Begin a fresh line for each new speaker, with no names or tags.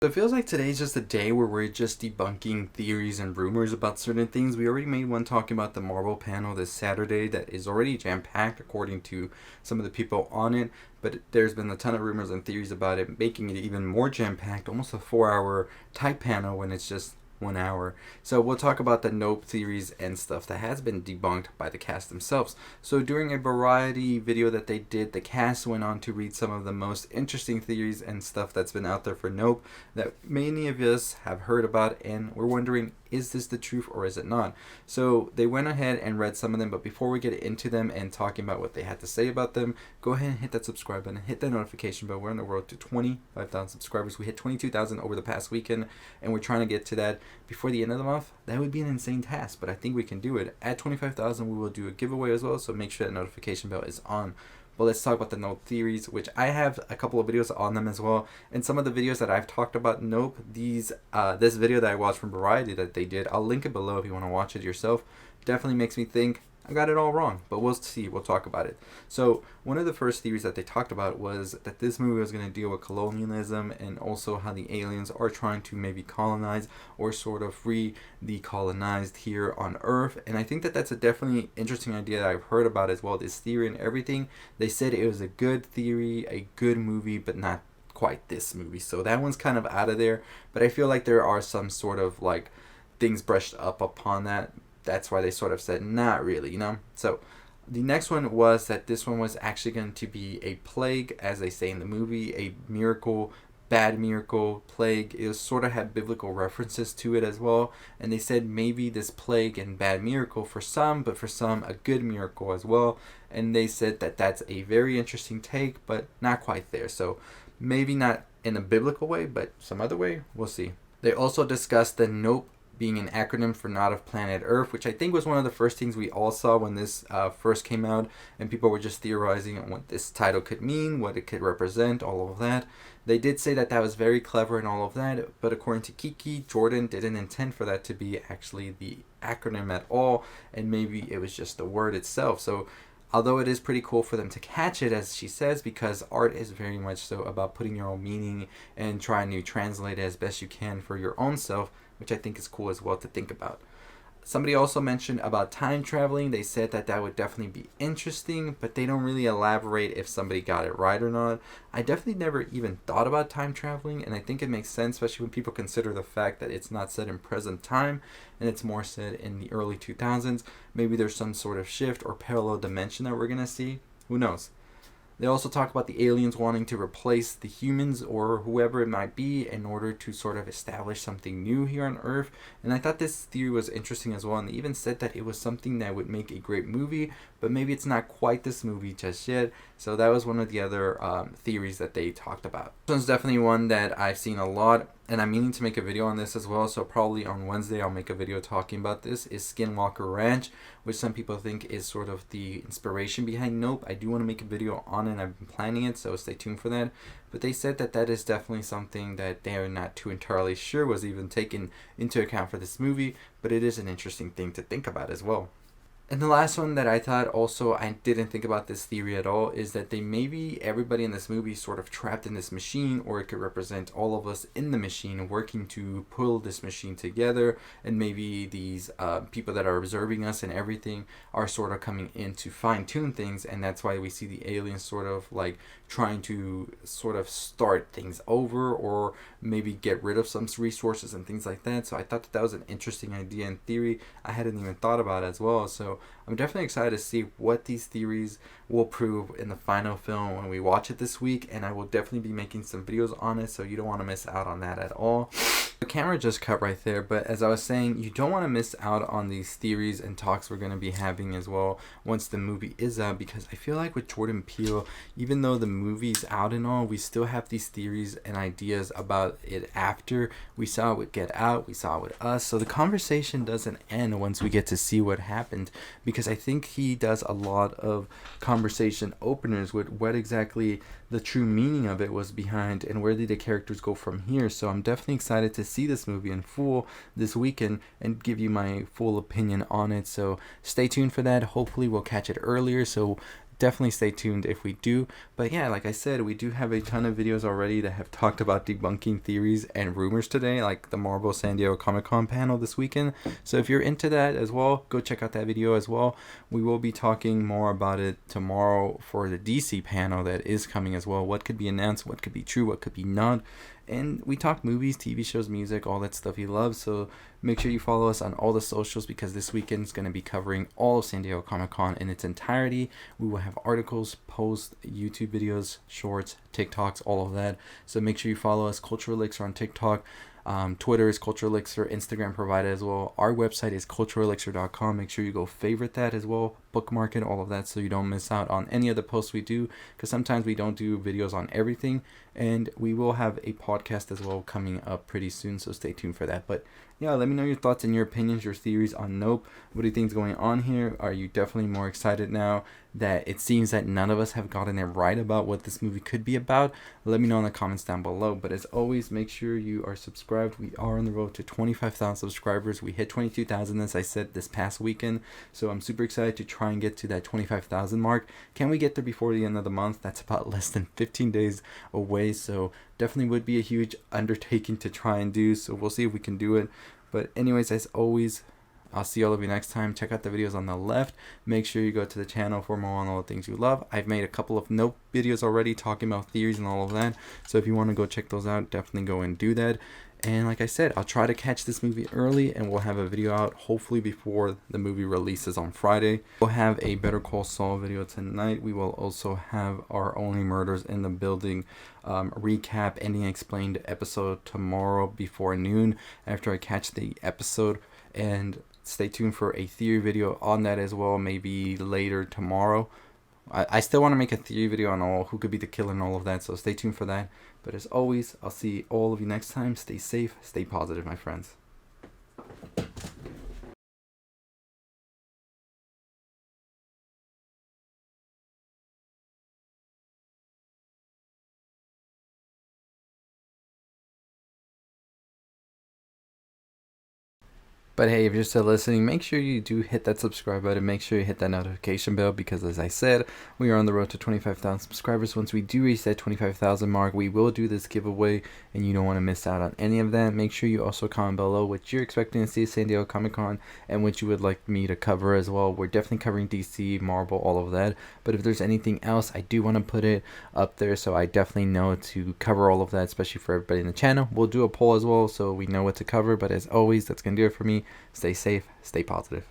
So it feels like today's just a day where we're just debunking theories and rumors about certain things. We already made one talking about the Marvel panel this Saturday that is already jam-packed according to some of the people on it, but there's been a ton of rumors and theories about it, making it even more jam-packed, almost a 4-hour type panel when it's just 1 hour. So we'll talk about the Nope theories and stuff that has been debunked by the cast themselves. So during a variety video that they did, the cast went on to read some of the most interesting theories and stuff that's been out there for Nope that many of us have heard about, and we're wondering, is this the truth or is it not? So they went ahead and read some of them, but before we get into them and talking about what they had to say about them, go ahead and hit that subscribe button, hit that notification bell. We're on the road to 25,000 subscribers. We hit 22,000 over the past weekend, and we're trying to get to that before the end of the month. That would be an insane task, but I think we can do it. At 25,000, we will do a giveaway as well, so make sure that notification bell is on. But let's talk about the Nope theories, which I have a couple of videos on them as well. And some of the videos that I've talked about Nope, this video that I watched from Variety that they did, I'll link it below if you want to watch it yourself. Definitely makes me think I got it all wrong, but we'll see. We'll talk about it. So one of the first theories that they talked about was that this movie was going to deal with colonialism and also how the aliens are trying to maybe colonize or sort of free the colonized here on Earth. And I think that that's a definitely interesting idea that I've heard about as well, this theory and everything. They said it was a good theory, a good movie, but not quite this movie. So that one's kind of out of there, but I feel like there are some sort of like things brushed up upon that. That's why they sort of said not really, you know. So the next one was that this one was actually going to be a plague, as they say in the movie, a miracle, bad miracle, plague. It was sort of had biblical references to it as well, and they said maybe this plague and bad miracle for some, but for some a good miracle as well. And they said that that's a very interesting take, but not quite there. So maybe not in a biblical way, but some other way, we'll see. They also discussed the Nope being an acronym for Not of Planet Earth, which I think was one of the first things we all saw when this first came out, and people were just theorizing on what this title could mean, what it could represent, all of that. They did say that that was very clever and all of that, but according to Kiki, Jordan didn't intend for that to be actually the acronym at all, and maybe it was just the word itself. So although it is pretty cool for them to catch it, as she says, because art is very much so about putting your own meaning and trying to translate it as best you can for your own self, which I think is cool as well to think about. Somebody also mentioned about time traveling. They said that that would definitely be interesting, but they don't really elaborate if somebody got it right or not. I definitely never even thought about time traveling, and I think it makes sense, especially when people consider the fact that it's not set in present time and it's more set in the early 2000s. Maybe there's some sort of shift or parallel dimension that we're going to see. Who knows? They also talk about the aliens wanting to replace the humans or whoever it might be in order to sort of establish something new here on Earth. And I thought this theory was interesting as well. And they even said that it was something that would make a great movie, but maybe it's not quite this movie just yet. So that was one of the other theories that they talked about. This one's definitely one that I've seen a lot, and I'm meaning to make a video on this as well, so probably on Wednesday I'll make a video talking about this, is Skinwalker Ranch, which some people think is sort of the inspiration behind Nope. I do want to make a video on it, and I've been planning it, so stay tuned for that. But they said that that is definitely something that they're not too entirely sure was even taken into account for this movie, but it is an interesting thing to think about as well. And the last one that I thought also I didn't think about this theory at all is that they maybe everybody in this movie sort of trapped in this machine, or it could represent all of us in the machine working to pull this machine together, and maybe these people that are observing us and everything are sort of coming in to fine tune things, and that's why we see the aliens sort of like trying to sort of start things over or maybe get rid of some resources and things like that. So I thought that that was an interesting idea and theory I hadn't even thought about as well. So I'm definitely excited to see what these theories will prove in the final film when we watch it this week, and I will definitely be making some videos on it, so you don't want to miss out on that at all. The camera just cut right there, but as I was saying, you don't want to miss out on these theories and talks we're going to be having as well once the movie is out, because I feel like with Jordan Peele, even though the movie's out and all, we still have these theories and ideas about it after. We saw it with Get Out, we saw it with Us, so the conversation doesn't end once we get to see what happened, because I think he does a lot of conversation openers with what exactly the true meaning of it was behind and where did the characters go from here. So I'm definitely excited to see this movie in full this weekend and give you my full opinion on it, so stay tuned for that. Hopefully we'll catch it earlier, so definitely stay tuned if we do. But yeah, like I said, we do have a ton of videos already that have talked about debunking theories and rumors today, like the Marvel San Diego Comic-Con panel this weekend. So if you're into that as well, go check out that video as well. We will be talking more about it tomorrow for the DC panel that is coming as well. What could be announced, what could be true, what could be not. And we talk movies, TV shows, music, all that stuff you love. So make sure you follow us on all the socials, because this weekend is going to be covering all of San Diego Comic-Con in its entirety. We will have articles, posts, YouTube videos, shorts, TikToks, all of that. So make sure you follow us, Culture Elixir on TikTok. Twitter is Culture Elixir, Instagram provided as well. Our website is cultureelixir.com. Make sure you go favorite that as well, bookmark it, all of that, so you don't miss out on any of the posts we do, because sometimes we don't do videos on everything. And we will have a podcast as well coming up pretty soon, so stay tuned for that. But yeah, let me know your thoughts and your opinions, your theories on Nope. What do you think is going on here? Are you definitely more excited now that it seems that none of us have gotten it right about what this movie could be about? Let me know in the comments down below. But as always, make sure you are subscribed. We are on the road to 25,000 subscribers. We hit 22,000, as I said, this past weekend. So I'm super excited to try and get to that 25,000 mark. Can we get there before the end of the month? That's about less than 15 days away. So definitely would be a huge undertaking to try and do. So we'll see if we can do it. But anyways, as always, I'll see all of you next time. Check out the videos on the left. Make sure you go to the channel for more on all the things you love. I've made a couple of Nope videos already talking about theories and all of that. So if you want to go check those out, definitely go and do that. And like I said, I'll try to catch this movie early, and we'll have a video out hopefully before the movie releases on Friday. We'll have a Better Call Saul video tonight. We will also have our Only Murders in the Building recap, ending explained episode tomorrow before noon after I catch the episode. And stay tuned for a theory video on that as well, maybe later tomorrow. I still want to make a theory video on all who could be the killer and all of that, so stay tuned for that. But as always, I'll see all of you next time. Stay safe, stay positive, my friends. But hey, if you're still listening, make sure you do hit that subscribe button. Make sure you hit that notification bell, because as I said, we are on the road to 25,000 subscribers. Once we do reach that 25,000 mark, we will do this giveaway, and you don't want to miss out on any of that. Make sure you also comment below what you're expecting to see at San Diego Comic-Con and what you would like me to cover as well. We're definitely covering DC, Marvel, all of that. But if there's anything else, I do want to put it up there, so I definitely know to cover all of that, especially for everybody in the channel. We'll do a poll as well, so we know what to cover. But as always, that's going to do it for me. Stay safe, stay positive.